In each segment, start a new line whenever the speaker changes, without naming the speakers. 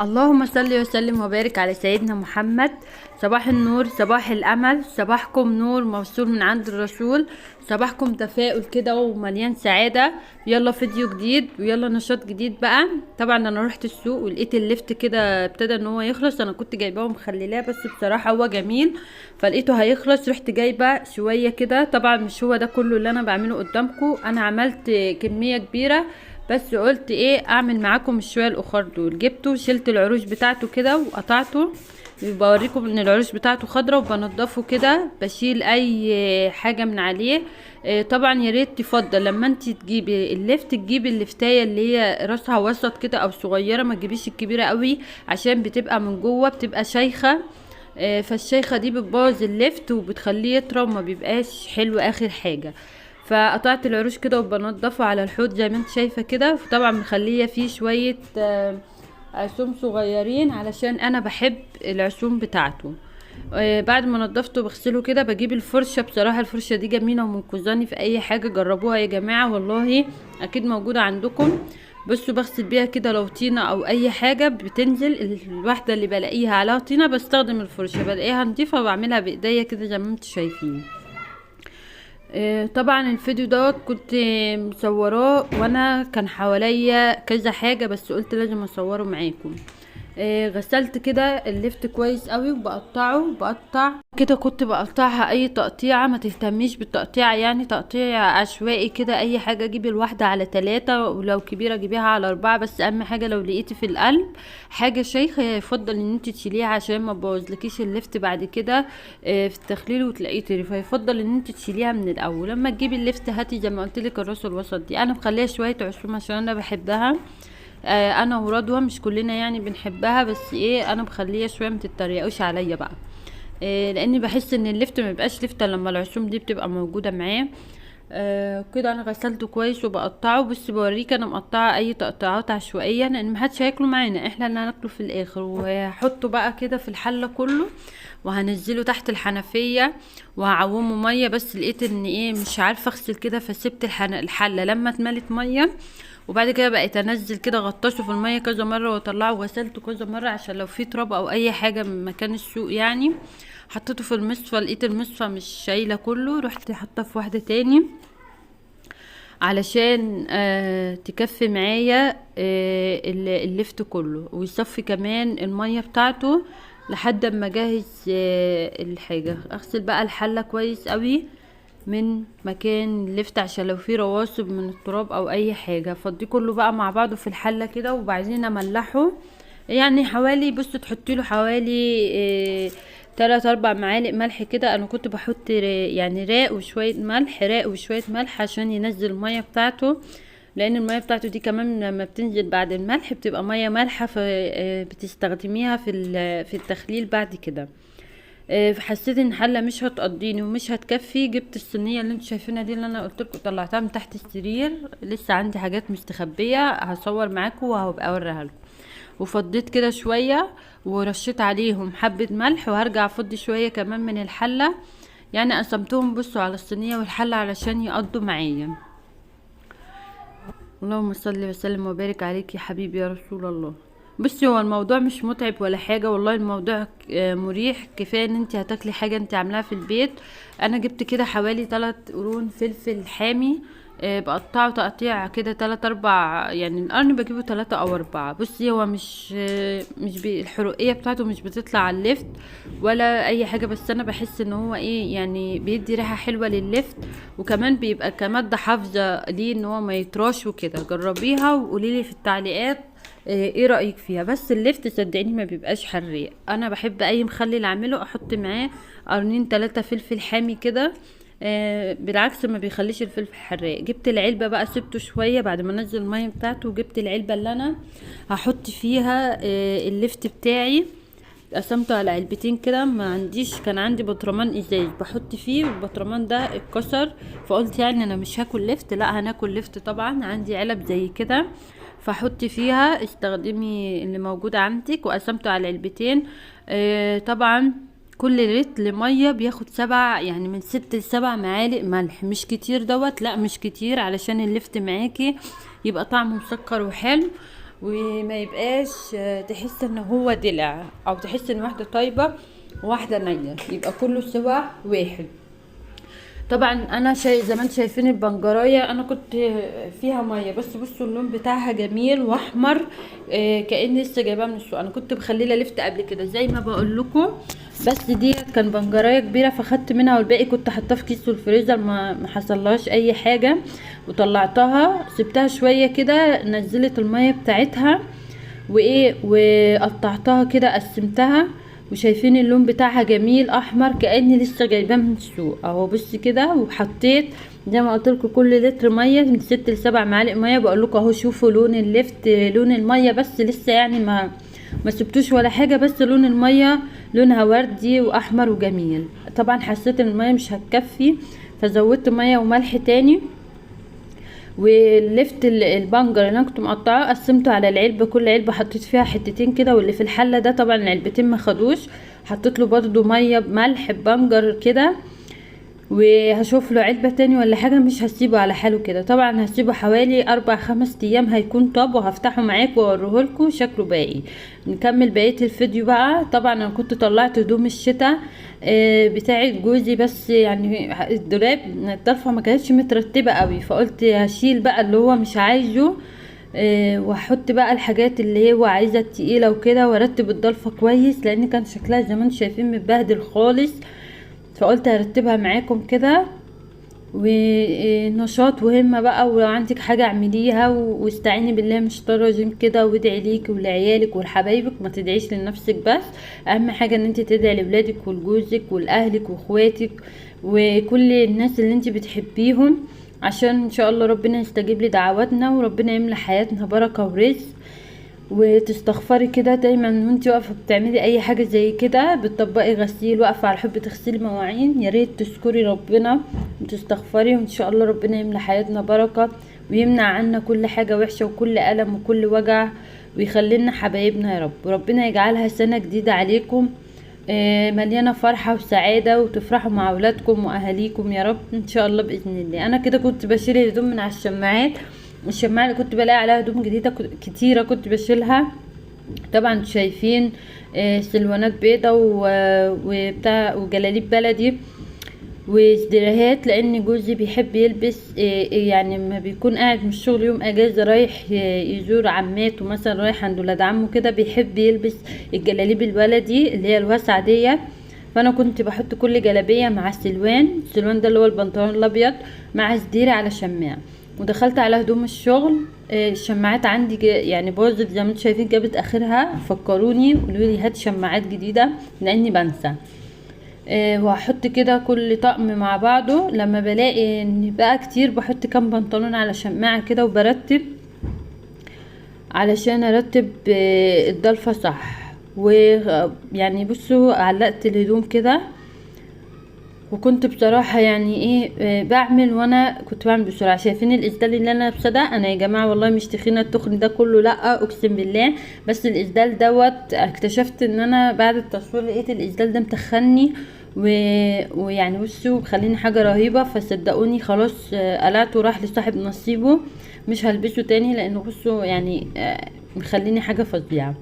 اللهم صل وسلم وبارك على سيدنا محمد. صباح النور، صباح الامل، صباحكم نور موصول من عند الرسول. صباحكم تفاؤل كده ومليان سعاده. يلا فيديو جديد ويلا نشاط جديد بقى. طبعا انا رحت السوق ولقيت اللفت كده ابتدى ان هو يخلص. انا كنت جايباه ومخللاه بس بصراحه هو جميل، فلقيته هيخلص رحت جايبه شويه كده. طبعا مش هو ده كله اللي انا بعمله قدامكم، انا عملت كميه كبيره بس قلت ايه اعمل معاكم الشويه الاخر دول. جبته شلت العروش بتاعته كده وقطعته. بوريكم ان العروش بتاعته خضرة وبنضفه كده، بشيل اي حاجه من عليه. طبعا يا ريت تفضل لما انت تجيبي اللفت تجيبي اللفتايه اللي هي راسها وسط كده او صغيره، ما تجيبيش الكبيره قوي عشان بتبقى من جوه بتبقى شيخه. فالشيخه دي بتبوظ اللفت وبتخليه يطرى وما بيبقاش حلو اخر حاجه. فقطعت العروش كده وبنضفه على الحوض زي ما انت شايفه كده. طبعا مخليه فيه شويه عصوم صغيرين علشان انا بحب العصوم بتاعته. بعد ما نضفته بغسله كده بجيب الفرشه. بصراحه الفرشه دي جميله ومنقذاني في اي حاجه، جربوها يا جماعه والله اكيد موجوده عندكم. بصوا بغسل بيها كده لو طينه او اي حاجه بتنزل. الواحده اللي بلاقيها عليها طينه بستخدم الفرشه، بلاقيها نضيفه وبعملها بايديا كده زي ما انتم شايفين. طبعا الفيديو دوت كنت مصوراه وانا كان حواليا كذا حاجة بس قلت لازم اصوره معاكم. غسلت كده اللفت كويس قوي وبقطعه بقطع كده. كنت بقطعها اي تقطيعة، ما تهتميش بالتقطيع يعني تقطيع عشوائي كده. اي حاجة جيبي الواحدة على 3 ولو كبيرة جيبيها على 4. بس اهم حاجة لو لقيتي في القلب حاجة شيخة يفضل ان انت تشيليها عشان ما تبوظلكيش اللفت بعد كده في التخليل وتلاقيه طري. فيفضل ان انت تشيليها من الاول. لما تجيبي اللفت هاتي زي ما قلت لك الراس الوسط دي، انا مخليها شوية عشوم عشان انا بحبها. انا ورضوى مش كلنا يعني بنحبها، بس ايه انا مخليه شويه ما تتريقوش عليا بقى. لاني بحس ان اللفت ما بيبقاش لفته لما العصوم دي بتبقى موجوده معاه. كده انا غسلته كويس وبقطعه. بس بوريك انا مقطعه اي تقطيعات عشوائيه لان محدش هياكله معانا، احنا اللي هناكله في الاخر. وهحطه بقى كده في الحله كله وهنزله تحت الحنفيه وهعومه ميه. بس لقيت ان ايه مش عارفه اغسل كده فسبت الحله لما اتملت ميه. وبعد كده بقيت انزل كده غطشه في الميه كذا مره واطلعه وغسلته كذا مره عشان لو في تراب او اي حاجه من مكان السوق يعني. حطيته في المصفى لقيت المصفى مش شايله كله، رحت حاطه في واحده تاني علشان تكفي معايا اللفت كله ويصفي كمان الميه بتاعته لحد ما اجهز الحاجه. اغسل بقى الحله كويس قوي من مكان اللفت عشان لو في رواسب من التراب او اي حاجه. فضيه كله بقى مع بعضه في الحله كده وبعدين املحه. يعني حوالي بص تحطي له حوالي 3 4 معالق ملح كده. انا كنت بحط يعني راق وشويه ملح، راق وشويه ملح عشان ينزل الميه بتاعته. لان الميه بتاعته دي كمان لما بتنزل بعد الملح بتبقى ميه مالحه فبتستخدميها في التخليل بعد كده. حسيت ان الحله مش هتقضيني ومش هتكفي. جبت الصينيه اللي انتوا شايفينها دي اللي انا قلت لكم طلعتها من تحت السرير. لسه عندي حاجات مستخبيه هصور معاكم وهبقى اوريها لكم. وفضيت كده شويه ورشيت عليهم حبه ملح وهرجع افضي شويه كمان من الحله. يعني قسمتهم بصوا على الصينيه والحله علشان يقضوا معايا. اللهم صل وسلم وبارك عليك يا حبيبي يا رسول الله. بصي هو الموضوع مش متعب ولا حاجة والله. الموضوع مريح. كفاية ان انت هتاكلي حاجة انت عاملاها في البيت. انا جبت كده حوالي 3 قرون فلفل حامي. بقطعه تقطيع كده 3 4. يعني القرن بجيبه 3 أو 4. بصي هو مش الحرقية بتاعته مش بتطلع على اللفت ولا اي حاجة. بس انا بحس ان هو ايه يعني بيدي ريحة حلوة لللفت وكمان بيبقى كمادة حافظة ليه ان هو ما يطراش وكده. جربيها وقوليلي في التعليقات ايه رأيك فيها. بس اللفت صدقيني ما بيبقاش حراق. انا بحب اي مخلل اعمله احط معاه قرنين 3 فلفل حامي كده. بالعكس ما بيخليش الفلفل حراق. جبت العلبة بقى سبته شوية بعد ما نزل المية بتاعته. وجبت العلبة اللي انا هحط فيها اللفت بتاعي. قسمته على علبتين كده. ما عنديش كان عندي بطرمان ازاز بحط فيه والبطرمان ده اتكسر. فقلت يعني انا مش هاكل لفت، لا هناكل لفت طبعا. عندي علب زي كده فحطي فيها استخدمي اللي موجود عندك. وقسمته على علبتين. طبعا كل لتر ميه بياخد 7 يعني من 6 ل7 معالق ملح. مش كتير دوت، لا مش كتير علشان اللفت معاكي يبقى طعمه مسكر وحلو. وما يبقاش تحس ان هو دلع، او تحس ان واحده طيبه وواحده نيه، يبقى كله سوا واحد. طبعا انا زي ما انتم شايفين البنجرايه انا كنت فيها ميه، بس بصوا اللون بتاعها جميل واحمر، كأني لسه جايباها من السوق. انا كنت بخليها لفت قبل كده زي ما بقول لكم، بس ديت كان بنجرايه كبيره فخدت منها، والباقي كنت حطاه في كيس الفريزر، ما حصلهاش اي حاجه. وطلعتها سبتها شويه كده، نزلت الميه بتاعتها وايه، وقطعتها كده قسمتها، وشايفين اللون بتاعها جميل احمر كاني لسه جايباه من السوق اهو. بص كده، وحطيت زي ما قلت لكم كل لتر ميه من 6 ل7 معالق ميه. بقول لكم اهو شوفوا لون اللفت، لون الميه بس لسه يعني ما سبتوش ولا حاجه، بس لون الميه لونها وردي واحمر وجميل. طبعا حسيت ان الميه مش هتكفي فزودت ميه وملح تاني. ولفت البنجر اللي انا كنت مقطعاه قسمته على العلبه، كل علبه حطيت فيها حتتين كده، واللي في الحله ده طبعا العلبتين ما خدوش، حطيت له برضو ميه بملح بنجر كده. وهشوف له علبه تاني ولا حاجه، مش هسيبه على حاله كده. طبعا هسيبه حوالي 4-5 ايام هيكون طاب، وهفتحه معاكم واوريهولكم شكله باقي. نكمل بقيه الفيديو بقى. طبعا انا كنت طلعت هدوم الشتاء بتاعت جوزي، بس يعني الدولاب الضلفه ما كانتش مترتبه قوي، فقلت هشيل بقى اللي هو مش عايزه، واحط بقى الحاجات اللي هو عايزه التقيله وكده، وارتب الضلفه كويس لان كان شكلها زي ما انتم شايفين متبهدل خالص. فقلت هرتبها معاكم كده، ونشاط وهمة بقى. ولو عندك حاجة اعمليها، واستعيني بالله مش رجيم كده، وادعي ليك ولعيالك ولحبايبك، ما تدعيش لنفسك بس. اهم حاجة ان انت تدعي لولادك ولجوزك ولاهلك واخواتك وكل الناس اللي انت بتحبيهم، عشان ان شاء الله ربنا يستجيب لدعواتنا، وربنا يملى حياتنا بركة ورزق. وتستغفري كده دايما وانت واقفه بتعملي اي حاجه زي كده، بتطبقي غسيل، واقفه على حب تغسلي مواعين، يا ريت تشكري ربنا وتستغفري، وان شاء الله ربنا يملى حياتنا بركه، ويمنع عنا كل حاجه وحشه وكل الم وكل وجع، ويخلينا حبايبنا يا رب. وربنا يجعلها سنه جديده عليكم مليانه فرحه وسعاده، وتفرحوا مع اولادكم واهاليكم يا رب ان شاء الله باذن الله. انا كده كنت بشيل الهدوم من على الشماعات، الشماعة اللي كنت بلاقي عليها هدوم جديدة كتيرة كنت بشيلها. طبعا شايفين سلوانات بيضة وبتاع وجلاليب بلدي وازدراهات، لان جوزي بيحب يلبس يعني ما بيكون قاعد من الشغل يوم اجازة رايح يزور عماته مثلا، رايح عند ولاد عمه كده، بيحب يلبس الجلاليب البلدي اللي هي الواسعة ديت. فانا كنت بحط كل جلابية مع السلوان ده اللي هو البنطلون الابيض مع سديرة على شماعة. ودخلت على هدوم الشغل، الشماعات عندي يعني باظت زي ما انتم شايفين، جابت اخرها، فكروني قولوا لي هات شماعات جديده لاني بنسى. وهحط كده كل طقم مع بعضه، لما بلاقي ان بقى كتير بحط كام بنطلون على شماعه كده، وبرتب علشان ارتب الضلفه صح. ويعني بصوا علقت الهدوم كده، وكنت بصراحة يعني ايه بعمل، وانا كنت بعمل بسرعة. شايفين الاسدال اللي انا لابسه ده؟ انا يا جماعة والله مش تخينة التخن ده كله، لا اقسم بالله، بس الاسدال دوت اكتشفت ان انا بعد التصوير لقيت الاسدال ده متخني ويعني بصوا مخليني حاجة رهيبة. فصدقوني خلاص قلعته وراح لصاحب نصيبه، مش هلبسه تاني لانه بصوا يعني مخليني حاجة فظيعة.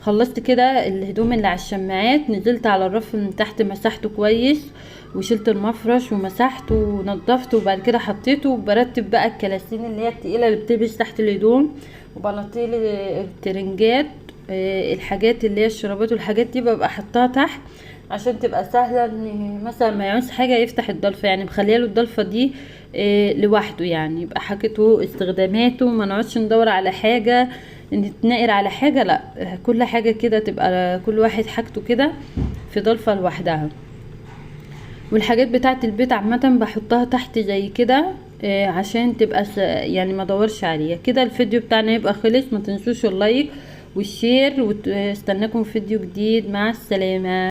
خلصت كده الهدوم اللي على الشماعات، نزلت على الرف من تحت مسحته كويس، وشلت المفرش ومسحت ونضفت، وبعد كده حطيته. وبرتب بقى الكلاسين اللي هي التقيله اللي بتلبس تحت الهدوم، وبناطيل الترنجات، الحاجات اللي هي الشرابات والحاجات دي ببقى حطاها تحت عشان تبقى سهله، ان مثلا ما يعوز حاجه يفتح الضلفه، يعني مخليه له الضلفه دي لوحده، يعني يبقى حاجته استخداماته، ما نقعدش ندور على حاجه نتنقر على حاجه، لا كل حاجه كده تبقى كل واحد حاجته كده في ضلفه لوحدها. والحاجات بتاعه البيت عامه بحطها تحت زي كده عشان تبقى يعني ما ادورش عليها كده. الفيديو بتاعنا يبقى خلص، ما تنسوش اللايك والشير، واستناكم في فيديو جديد. مع السلامه.